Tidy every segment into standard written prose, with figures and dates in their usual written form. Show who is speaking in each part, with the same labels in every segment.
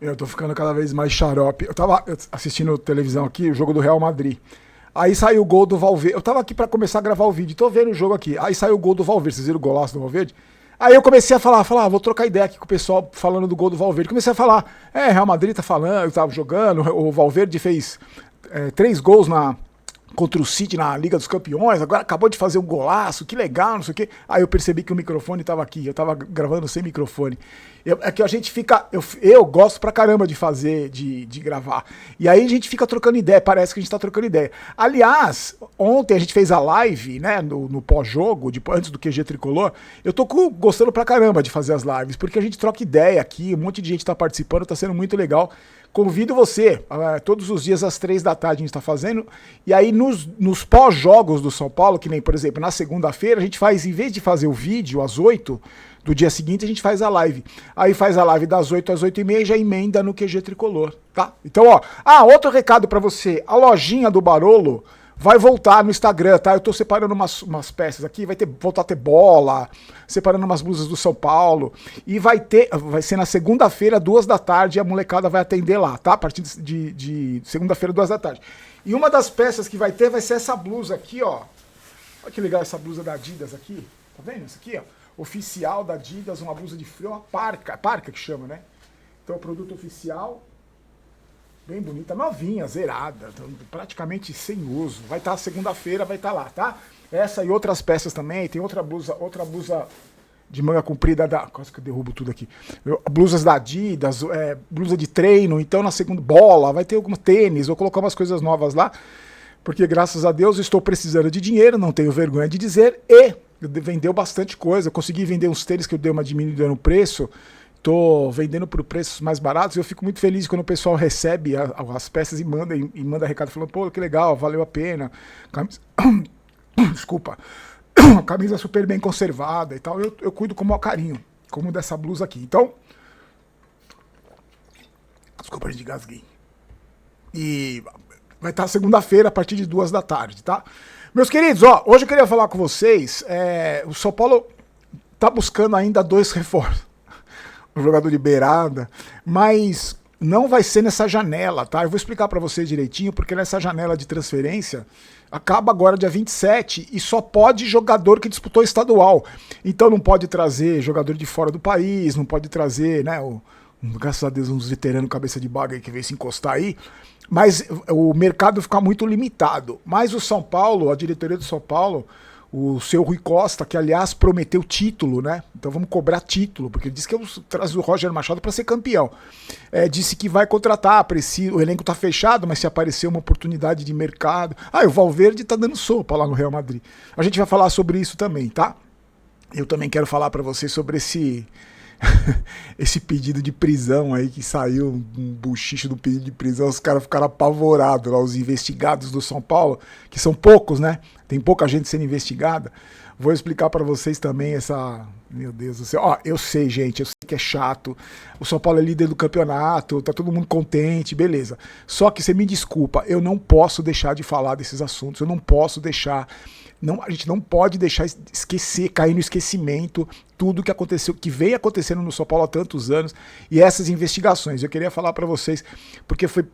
Speaker 1: Eu tô ficando cada vez mais xarope. Eu tava assistindo televisão aqui, o jogo do Real Madrid. Aí saiu o gol do Valverde. Eu tava aqui pra começar a gravar o vídeo, tô vendo o jogo aqui. Aí saiu o gol do Valverde, vocês viram o golaço do Valverde? Aí eu comecei a falar, vou trocar ideia aqui com o pessoal falando do gol do Valverde. Comecei a falar, Real Madrid tá falando, tava jogando, o Valverde fez 3 gols contra o City na Liga dos Campeões, agora acabou de fazer um golaço, que legal, não sei o quê. Aí eu percebi que o microfone tava aqui, eu tava gravando sem microfone. É que a gente fica, eu gosto pra caramba de fazer, de gravar. E aí a gente fica trocando ideia, parece que a gente tá trocando ideia. Aliás, ontem a gente fez a live, né, no pós-jogo, antes do QG Tricolor. Eu tô gostando pra caramba de fazer as lives, porque a gente troca ideia aqui, um monte de gente tá participando, tá sendo muito legal. Convido você, todos os dias às 3 da tarde a gente está fazendo, e aí nos pós-jogos do São Paulo, que nem, por exemplo, na segunda-feira, a gente faz, em vez de fazer o vídeo às 8 do dia seguinte, a gente faz a live. Aí faz a live das 8 às 8h30 e já emenda no QG Tricolor, tá? Então, outro recado para você, a lojinha do Barolo vai voltar no Instagram, tá? Eu tô separando umas peças aqui, voltar a ter bola, separando umas blusas do São Paulo, e vai ser na segunda-feira, 2 da tarde, e a molecada vai atender lá, tá? A partir de segunda-feira, 2 da tarde. E uma das peças que vai ser essa blusa aqui, ó. Olha que legal essa blusa da Adidas aqui, tá vendo? Isso aqui, ó. Oficial da Adidas, uma blusa de frio, uma parca que chama, né? Então, produto oficial. Bem bonita, novinha, zerada, praticamente sem uso. Vai estar segunda-feira, vai estar lá, tá? Essa e outras peças também. Tem outra blusa de manga comprida quase que eu derrubo tudo aqui. Blusas da Adidas, blusa de treino. Então na segunda, bola, vai ter algum tênis. Vou colocar umas coisas novas lá. Porque graças a Deus estou precisando de dinheiro, não tenho vergonha de dizer. E vendeu bastante coisa. Eu consegui vender uns tênis que eu dei uma diminuída no preço. Tô vendendo por preços mais baratos e eu fico muito feliz quando o pessoal recebe as peças e manda recado falando, pô, que legal, valeu a pena. Desculpa. Camisa super bem conservada e tal. Eu cuido com o maior carinho, como dessa blusa aqui. Então, desculpa, a gente gasguei. E vai estar segunda-feira a partir de 2 da tarde, tá? Meus queridos, hoje eu queria falar com vocês, o São Paulo tá buscando ainda 2 reforços. Um jogador de beirada, mas não vai ser nessa janela, tá? Eu vou explicar pra vocês direitinho, porque nessa janela de transferência acaba agora dia 27 e só pode jogador que disputou estadual. Então não pode trazer jogador de fora do país, não pode trazer, né, graças a Deus, uns veteranos cabeça de baga aí que veio se encostar aí, mas o mercado fica muito limitado. Mas o São Paulo, a diretoria do São Paulo, o seu Rui Costa, que aliás prometeu título, né? Então vamos cobrar título, porque ele disse que eu traz o Roger Machado para ser campeão. Disse que vai contratar, o elenco tá fechado, mas se aparecer uma oportunidade de mercado. O Valverde tá dando sopa lá no Real Madrid. A gente vai falar sobre isso também, tá? Eu também quero falar para vocês sobre esse pedido de prisão aí que saiu, um buchicho do pedido de prisão, os caras ficaram apavorados lá, os investigados do São Paulo, que são poucos, né? Tem pouca gente sendo investigada. Vou explicar para vocês também meu Deus do céu. Eu sei, gente, eu sei que é chato. O São Paulo é líder do campeonato, tá todo mundo contente, beleza. Só que você me desculpa, eu não posso deixar de falar desses assuntos, eu não posso deixar. A gente não pode deixar esquecer, cair no esquecimento tudo que aconteceu, que vem acontecendo no São Paulo há tantos anos e essas investigações. Eu queria falar para vocês, porque foi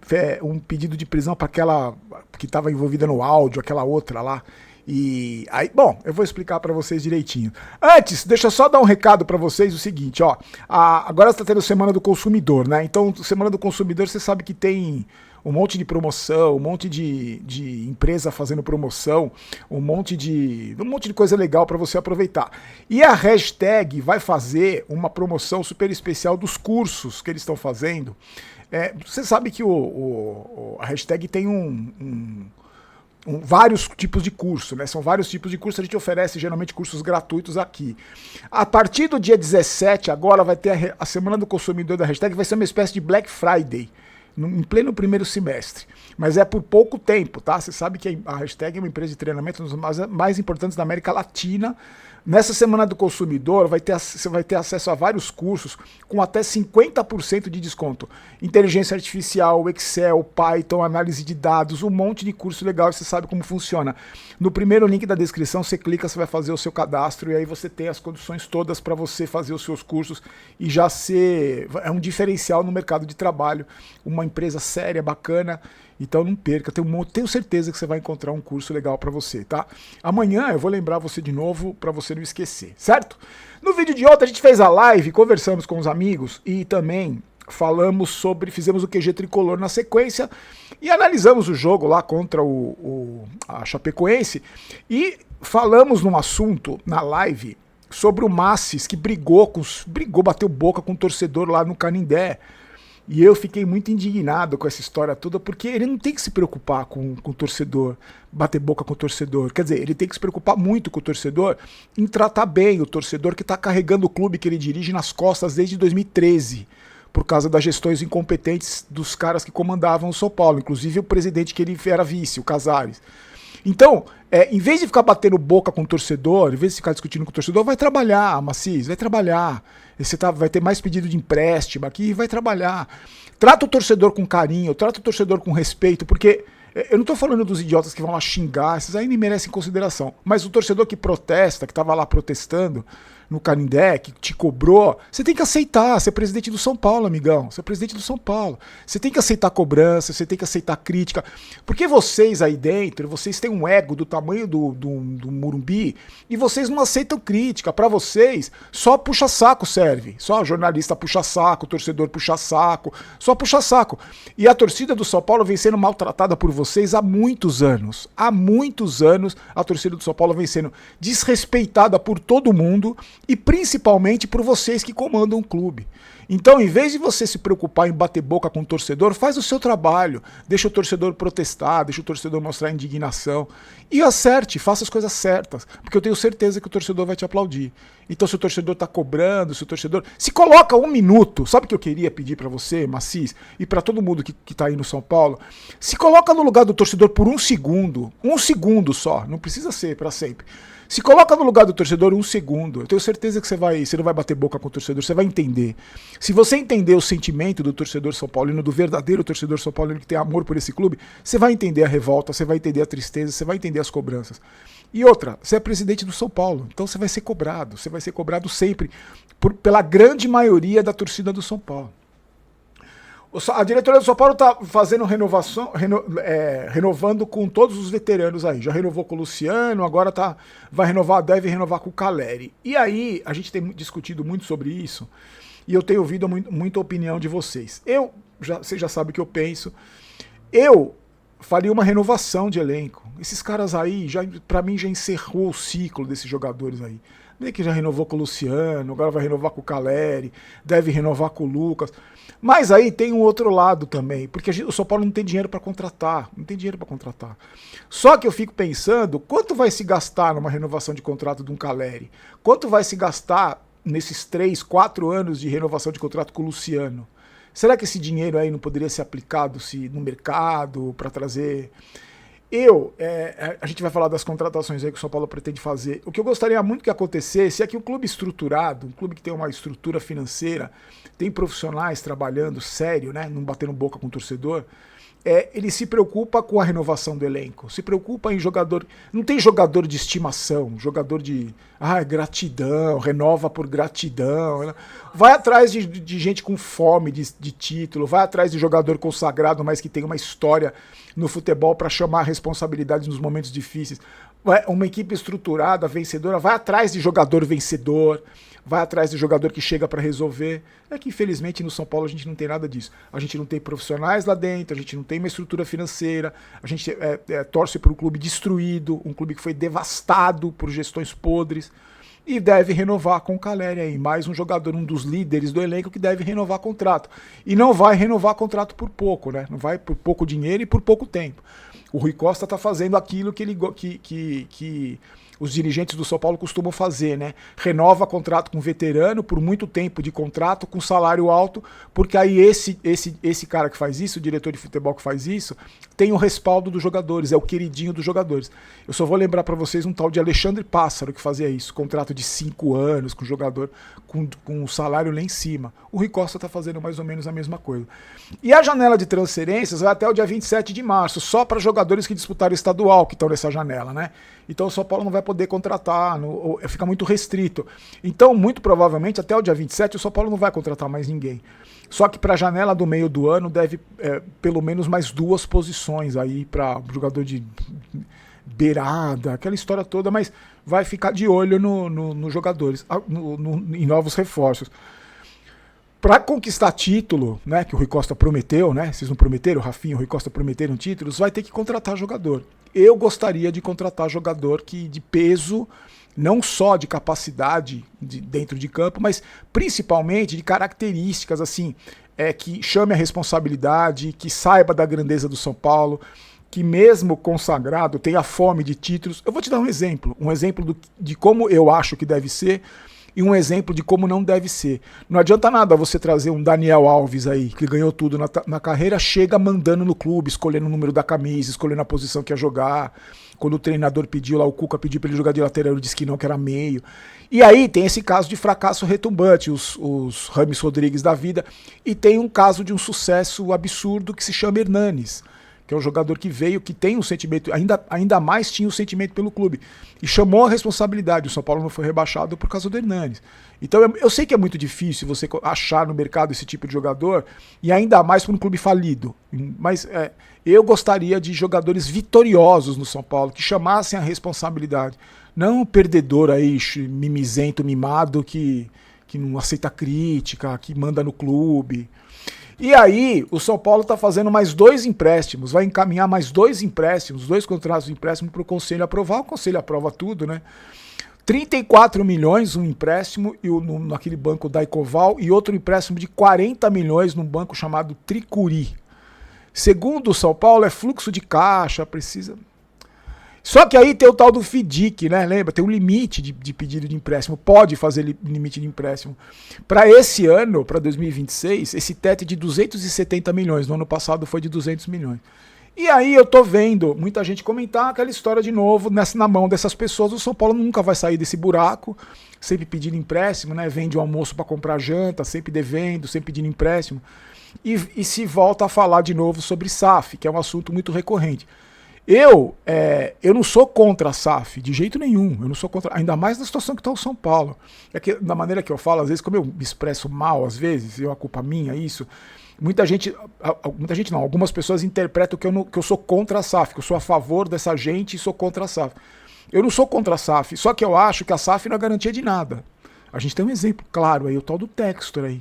Speaker 1: um pedido de prisão para aquela que estava envolvida no áudio, aquela outra lá. E aí, bom, eu vou explicar para vocês direitinho. Antes, deixa eu só dar um recado para vocês, o seguinte, agora está tendo Semana do Consumidor, né? Então, Semana do Consumidor, você sabe que tem um monte de promoção, um monte de empresa fazendo promoção, um monte de coisa legal para você aproveitar. E a Hashtag vai fazer uma promoção super especial dos cursos que eles estão fazendo. Você sabe que a Hashtag tem vários tipos de curso, né? São vários tipos de curso, a gente oferece geralmente cursos gratuitos aqui. A partir do dia 17, agora vai ter a Semana do Consumidor da Hashtag, vai ser uma espécie de Black Friday. em pleno primeiro semestre. Mas é por pouco tempo, tá? Você sabe que a Hashtag é uma empresa de treinamento uma das mais importantes da América Latina. Nessa Semana do Consumidor, você vai ter acesso a vários cursos com até 50% de desconto. Inteligência Artificial, Excel, Python, análise de dados, um monte de curso legal e você sabe como funciona. No primeiro link da descrição, você clica, você vai fazer o seu cadastro e aí você tem as condições todas para você fazer os seus cursos e já ser... É um diferencial no mercado de trabalho, uma empresa séria, bacana. Então não perca, tenho certeza que você vai encontrar um curso legal para você, tá? Amanhã eu vou lembrar você de novo para você não esquecer, certo? No vídeo de ontem a gente fez a live, conversamos com os amigos e também fizemos o QG Tricolor na sequência e analisamos o jogo lá contra a Chapecoense e falamos num assunto na live sobre o Massis que bateu boca com o torcedor lá no Canindé. E eu fiquei muito indignado com essa história toda, porque ele não tem que se preocupar com o torcedor, bater boca com o torcedor. Quer dizer, ele tem que se preocupar muito com o torcedor em tratar bem o torcedor que está carregando o clube que ele dirige nas costas desde 2013, por causa das gestões incompetentes dos caras que comandavam o São Paulo, inclusive o presidente que ele era vice, o Casares. Então, em vez de ficar batendo boca com o torcedor, em vez de ficar discutindo com o torcedor, vai trabalhar, Massis, vai trabalhar. Você vai ter mais pedido de empréstimo aqui e vai trabalhar. Trata o torcedor com carinho, trata o torcedor com respeito, porque eu não estou falando dos idiotas que vão lá xingar, esses aí nem merecem consideração. Mas o torcedor que protesta, que estava lá protestando no Canindé, que te cobrou, você tem que aceitar, ser presidente do São Paulo, amigão. Você é presidente do São Paulo. Você tem que aceitar cobrança, você tem que aceitar crítica. Porque vocês aí dentro, vocês têm um ego do tamanho do Morumbi e vocês não aceitam crítica. Para vocês, só puxa-saco serve. Só jornalista puxa-saco, torcedor puxa-saco, só puxa-saco. E a torcida do São Paulo vem sendo maltratada por vocês há muitos anos. Há muitos anos a torcida do São Paulo vem sendo desrespeitada por todo mundo e principalmente por vocês que comandam o clube. Então, em vez de você se preocupar em bater boca com o torcedor, faz o seu trabalho, deixa o torcedor protestar, deixa o torcedor mostrar indignação e acerte, faça as coisas certas, porque eu tenho certeza que o torcedor vai te aplaudir. Então, se o torcedor tá cobrando, se o torcedor... Se coloca 1 minuto, sabe o que eu queria pedir para você, Massis, e para todo mundo que tá aí no São Paulo? Se coloca no lugar do torcedor por 1 segundo só, não precisa ser para sempre. Se coloca no lugar do torcedor 1 segundo, eu tenho certeza que você não vai bater boca com o torcedor, você vai entender. Se você entender o sentimento do torcedor são paulino, do verdadeiro torcedor são paulino que tem amor por esse clube, você vai entender a revolta, você vai entender a tristeza, você vai entender as cobranças. E outra, você é presidente do São Paulo, então você vai ser cobrado sempre pela grande maioria da torcida do São Paulo. A diretoria do São Paulo está fazendo renovando com todos os veteranos aí. Já renovou com o Luciano, agora deve renovar com o Caleri. E aí, a gente tem discutido muito sobre isso, e eu tenho ouvido muita opinião de vocês. Vocês já sabem o que eu penso. Eu faria uma renovação de elenco. Esses caras aí, para mim, já encerrou o ciclo desses jogadores aí. Meio que já renovou com o Luciano, agora vai renovar com o Caleri, deve renovar com o Lucas. Mas aí tem um outro lado também, porque o São Paulo não tem dinheiro para contratar, Só que eu fico pensando, quanto vai se gastar numa renovação de contrato de um Caleri? Quanto vai se gastar nesses 3, 4 anos de renovação de contrato com o Luciano? Será que esse dinheiro aí não poderia ser aplicado no mercado para trazer... a gente vai falar das contratações aí que o São Paulo pretende fazer. O que eu gostaria muito que acontecesse é que um clube estruturado, um clube que tem uma estrutura financeira, tem profissionais trabalhando sério, né, não batendo boca com o torcedor, ele se preocupa com a renovação do elenco, se preocupa em jogador... Não tem jogador de estimação, jogador de gratidão, renova por gratidão. Vai atrás de gente com fome de título, vai atrás de jogador consagrado, mas que tem uma história no futebol para chamar responsabilidades nos momentos difíceis. Uma equipe estruturada, vencedora, vai atrás de jogador vencedor, vai atrás de jogador que chega para resolver. É que infelizmente no São Paulo a gente não tem nada disso. A gente não tem profissionais lá dentro, a gente não tem uma estrutura financeira, a gente torce para um clube destruído, um clube que foi devastado por gestões podres e deve renovar com o Caleri aí, mais um jogador, um dos líderes do elenco que deve renovar contrato. E não vai renovar contrato por pouco, né? Não vai por pouco dinheiro e por pouco tempo. O Rui Costa está fazendo aquilo que os dirigentes do São Paulo costumam fazer, né? Renova contrato com veterano por muito tempo de contrato com salário alto, porque aí esse cara que faz isso, o diretor de futebol que faz isso, tem o respaldo dos jogadores, é o queridinho dos jogadores. Eu só vou lembrar para vocês um tal de Alexandre Pássaro que fazia isso, contrato de 5 anos com o jogador com um salário lá em cima. O Rui Costa está fazendo mais ou menos a mesma coisa. E a janela de transferências vai até o dia 27 de março, só para jogadores que disputaram o estadual, que estão nessa janela, né? Então o São Paulo não vai poder contratar, fica muito restrito. Então, muito provavelmente, até o dia 27, o São Paulo não vai contratar mais ninguém. Só que para a janela do meio do ano deve pelo menos mais 2 posições aí para jogador de beirada, aquela história toda, mas vai ficar de olho nos jogadores, em novos reforços. Para conquistar título, né, que o Rui Costa prometeu, né? Vocês não prometeram, o Rafinha e o Rui Costa prometeram títulos, vai ter que contratar jogador. Eu gostaria de contratar jogador de peso, não só de capacidade dentro de campo, mas principalmente de características assim, que chame a responsabilidade, que saiba da grandeza do São Paulo, que mesmo consagrado tenha fome de títulos. Eu vou te dar um exemplo de como eu acho que deve ser, e um exemplo de como não deve ser. Não adianta nada você trazer um Daniel Alves aí, que ganhou tudo na carreira, chega mandando no clube, escolhendo o número da camisa, escolhendo a posição que ia jogar. Quando o treinador pediu lá, o Cuca pediu para ele jogar de lateral, ele disse que não, que era meio. E aí tem esse caso de fracasso retumbante, os Rames Rodrigues da vida, e tem um caso de um sucesso absurdo que se chama Hernanes, que é um jogador que veio, que tem um sentimento, ainda mais tinha um sentimento pelo clube, e chamou a responsabilidade. O São Paulo não foi rebaixado por causa do Hernanes. Então eu sei que é muito difícil você achar no mercado esse tipo de jogador, e ainda mais para um clube falido, mas eu gostaria de jogadores vitoriosos no São Paulo, que chamassem a responsabilidade, não um perdedor aí, mimizento, mimado, que não aceita crítica, que manda no clube. E aí, o São Paulo está fazendo mais 2 empréstimos, vai encaminhar mais 2 empréstimos, 2 contratos de empréstimo para o Conselho aprovar. O Conselho aprova tudo, né? 34 milhões um empréstimo naquele banco Daicoval, e outro empréstimo de 40 milhões num banco chamado Tricuri. Segundo o São Paulo, é fluxo de caixa, precisa... Só que aí tem o tal do FDIC, né? Lembra? Tem um limite de pedido de empréstimo. Pode fazer limite de empréstimo. Para esse ano, para 2026, esse teto é de 270 milhões. No ano passado foi de 200 milhões. E aí eu tô vendo muita gente comentar aquela história de novo na mão dessas pessoas. O São Paulo nunca vai sair desse buraco, sempre pedindo empréstimo, né? Vende o almoço para comprar janta, sempre devendo, sempre pedindo empréstimo. E se volta a falar de novo sobre SAF, que é um assunto muito recorrente. Eu não sou contra a SAF, de jeito nenhum. Eu não sou contra, ainda mais na situação que está o São Paulo. É que, da maneira que eu falo, às vezes, como eu me expresso mal, às vezes, a culpa minha, isso. Muita gente não, algumas pessoas interpretam que eu sou contra a SAF, que eu sou a favor dessa gente e sou contra a SAF. Eu não sou contra a SAF, só que eu acho que a SAF não é garantia de nada. A gente tem um exemplo claro aí, o tal do Textor aí.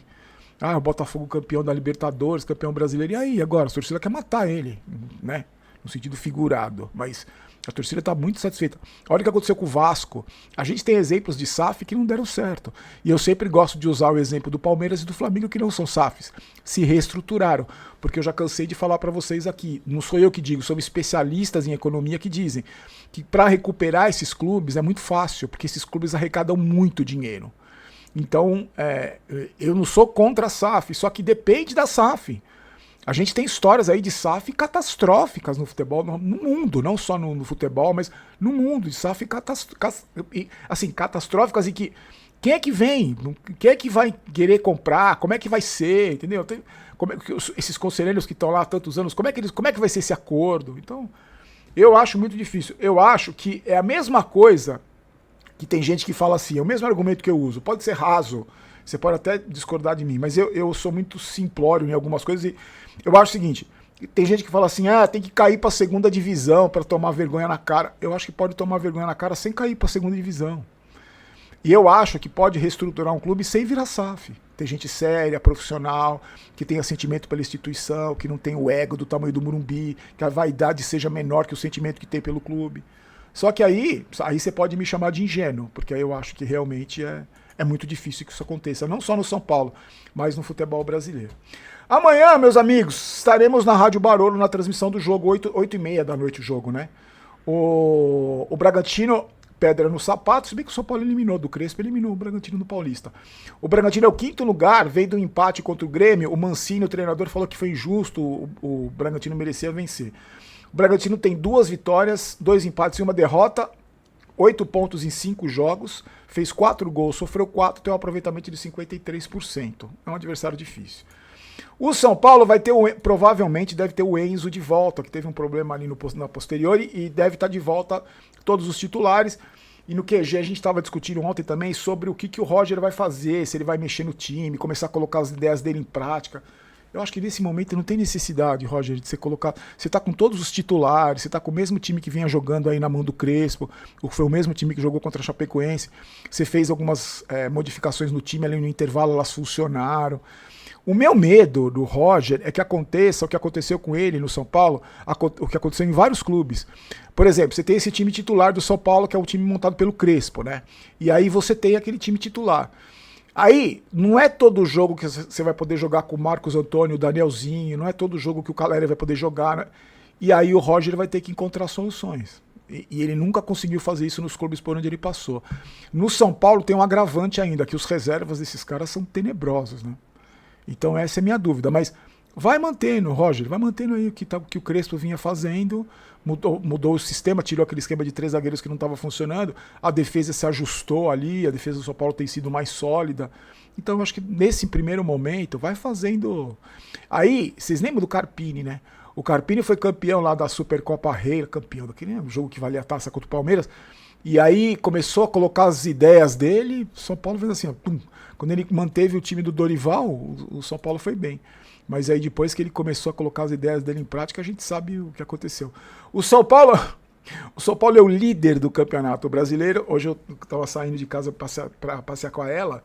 Speaker 1: Ah, o Botafogo campeão da Libertadores, campeão brasileiro, e aí agora? A torcida quer matar ele, né? No sentido figurado, mas a torcida está muito satisfeita. Olha o que aconteceu com o Vasco. A gente tem exemplos de SAF que não deram certo. E eu sempre gosto de usar o exemplo do Palmeiras e do Flamengo, que não são SAFs. Se reestruturaram. Porque eu já cansei de falar para vocês aqui. Não sou eu que digo, são especialistas em economia que dizem que para recuperar esses clubes é muito fácil, porque esses clubes arrecadam muito dinheiro. Então, eu não sou contra a SAF, só que depende da SAF. A gente tem histórias aí de SAF catastróficas no futebol, no mundo, não só no futebol, mas no mundo, de SAF catastróficas, e que quem é que vem? Quem é que vai querer comprar? Como é que vai ser? Entendeu? Esses conselheiros que estão lá há tantos anos, como é que vai ser esse acordo? Então, eu acho muito difícil. Eu acho que é a mesma coisa que tem gente que fala assim, é o mesmo argumento que eu uso, pode ser raso, você pode até discordar de mim, mas eu sou muito simplório em algumas coisas, e eu acho o seguinte, tem gente que fala assim, tem que cair para a segunda divisão para tomar vergonha na cara. Eu acho que pode tomar vergonha na cara sem cair para a segunda divisão. E eu acho que pode reestruturar um clube sem virar SAF. Tem gente séria, profissional, que tenha sentimento pela instituição, que não tem o ego do tamanho do Morumbi, que a vaidade seja menor que o sentimento que tem pelo clube. Só que aí você pode me chamar de ingênuo, porque aí eu acho que realmente é muito difícil que isso aconteça, não só no São Paulo, mas no futebol brasileiro. Amanhã, meus amigos, estaremos na Rádio Barolo na transmissão do jogo, 8h30 da noite o jogo, né? O Bragantino pedra no sapato, se bem que o São Paulo eliminou do Crespo, eliminou o Bragantino no Paulista. O Bragantino é o 5º lugar, veio do empate contra o Grêmio, o Mancini, o treinador, falou que foi injusto, o Bragantino merecia vencer. O Bragantino tem 2 vitórias, 2 empates e 1 derrota, 8 pontos em 5 jogos, fez 4 gols, sofreu 4, tem um aproveitamento de 53%. É um adversário difícil. O São Paulo vai ter, provavelmente deve ter o Enzo de volta, que teve um problema ali na posterior e deve estar de volta todos os titulares. E no QG a gente estava discutindo ontem também sobre o que o Roger vai fazer, se ele vai mexer no time, começar a colocar as ideias dele em prática. Eu acho que nesse momento não tem necessidade, Roger, de você colocar... Você está com todos os titulares, você está com o mesmo time que vinha jogando aí na mão do Crespo, foi o mesmo time que jogou contra a Chapecoense. Você fez algumas modificações no time ali no intervalo, elas funcionaram. O meu medo do Roger é que aconteça o que aconteceu com ele no São Paulo, o que aconteceu em vários clubes. Por exemplo, você tem esse time titular do São Paulo, que é o time montado pelo Crespo, né? E aí você tem aquele time titular. Aí, não é todo jogo que você vai poder jogar com o Marcos Antônio, o Danielzinho, não é todo jogo que o Caleri vai poder jogar, né? E aí o Roger vai ter que encontrar soluções. E ele nunca conseguiu fazer isso nos clubes por onde ele passou. No São Paulo tem um agravante ainda, que os reservas desses caras são tenebrosos, né? Então essa é a minha dúvida, mas vai mantendo, Roger, vai mantendo aí o que o Crespo vinha fazendo, mudou o sistema, tirou aquele esquema de 3 zagueiros que não estava funcionando, a defesa se ajustou ali, a defesa do São Paulo tem sido mais sólida. Então eu acho que nesse primeiro momento vai fazendo... Aí, vocês lembram do Carpini, né? O Carpini foi campeão lá da Supercopa Rei, campeão daquele jogo que valia a taça contra o Palmeiras, e aí começou a colocar as ideias dele, o São Paulo fez assim, ó, pum. Quando ele manteve o time do Dorival, o São Paulo foi bem. Mas aí depois que ele começou a colocar as ideias dele em prática, a gente sabe o que aconteceu. O São Paulo é o líder do Campeonato Brasileiro. Hoje eu estava saindo de casa para passear com ela,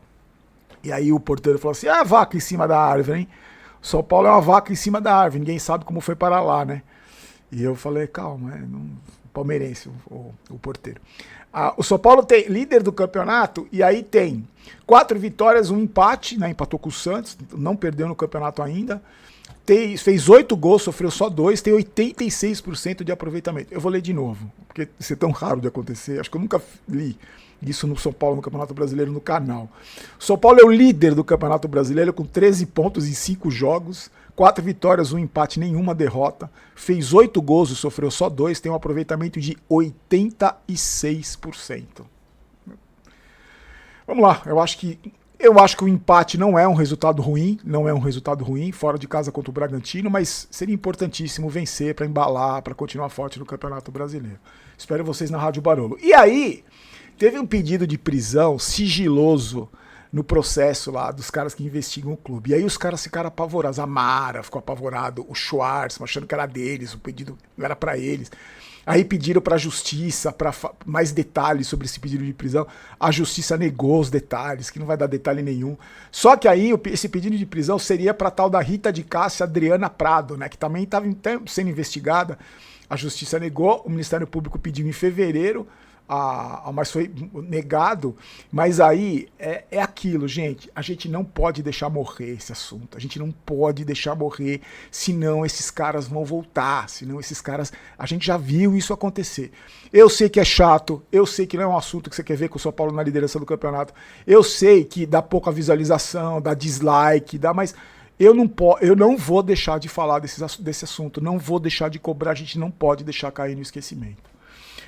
Speaker 1: e aí o porteiro falou assim, a vaca em cima da árvore, hein? O São Paulo é uma vaca em cima da árvore, ninguém sabe como foi para lá, né? E eu falei, calma, palmeirense, o porteiro. O São Paulo tem líder do campeonato e aí tem 4 vitórias, 1 empate, né? Empatou com o Santos, não perdeu no campeonato ainda. Fez 8 gols, sofreu só 2, tem 86% de aproveitamento. Eu vou ler de novo, porque isso é tão raro de acontecer. Acho que eu nunca li isso no São Paulo, no Campeonato Brasileiro, no canal. O São Paulo é o líder do Campeonato Brasileiro com 13 pontos em 5 jogos. 4 vitórias, 1 empate, nenhuma derrota. Fez 8 gols e sofreu só 2. Tem um aproveitamento de 86%. Vamos lá, eu acho que o empate não é um resultado ruim. Não é um resultado ruim, fora de casa contra o Bragantino, mas seria importantíssimo vencer para embalar, para continuar forte no Campeonato Brasileiro. Espero vocês na Rádio Barolo. E aí, teve um pedido de prisão sigiloso no processo lá dos caras que investigam o clube. E aí os caras ficaram apavorados. A Mara ficou apavorado, o Schwartz, achando que era deles, o pedido não era para eles. Aí pediram para a justiça para mais detalhes sobre esse pedido de prisão. A justiça negou os detalhes, que não vai dar detalhe nenhum. Só que aí esse pedido de prisão seria para tal da Rita de Cássia Adriana Prado, né, que também estava sendo investigada. A justiça negou, o Ministério Público pediu em fevereiro, mas foi negado. Mas aí é aquilo, gente, a gente não pode deixar morrer esse assunto, a gente não pode deixar morrer, senão esses caras vão voltar, senão esses caras, a gente já viu isso acontecer. Eu sei que é chato, eu sei que não é um assunto que você quer ver com o São Paulo na liderança do campeonato, eu sei que dá pouca visualização, dá dislike, mas eu não vou deixar de falar desse assunto, não vou deixar de cobrar, a gente não pode deixar cair no esquecimento.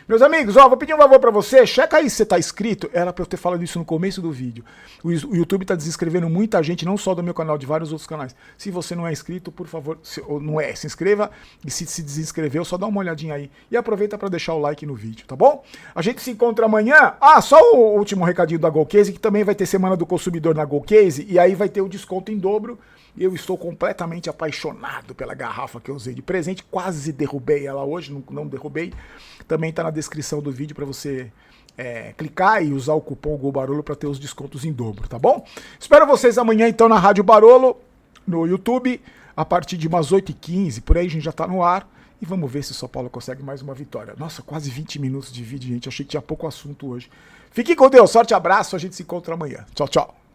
Speaker 1: Meus amigos, vou pedir um favor pra você, checa aí se você tá inscrito, era pra eu ter falado isso no começo do vídeo. O YouTube tá desinscrevendo muita gente, não só do meu canal, de vários outros canais. Se você não é inscrito, por favor, se inscreva, e se desinscreveu, só dá uma olhadinha aí. E aproveita pra deixar o like no vídeo, tá bom? A gente se encontra amanhã. Só o último recadinho da Golcase, que também vai ter Semana do Consumidor na Golcase, e aí vai ter o desconto em dobro. Eu estou completamente apaixonado pela garrafa que eu usei de presente, quase derrubei ela hoje, não derrubei. Também está na descrição do vídeo para você clicar e usar o cupom GOLBAROLO para ter os descontos em dobro, tá bom? Espero vocês amanhã então na Rádio Barolo, no YouTube, a partir de umas 8h15, por aí a gente já está no ar. E vamos ver se o São Paulo consegue mais uma vitória. Nossa, quase 20 minutos de vídeo, gente. Achei que tinha pouco assunto hoje. Fique com Deus, sorte, abraço, a gente se encontra amanhã. Tchau, tchau.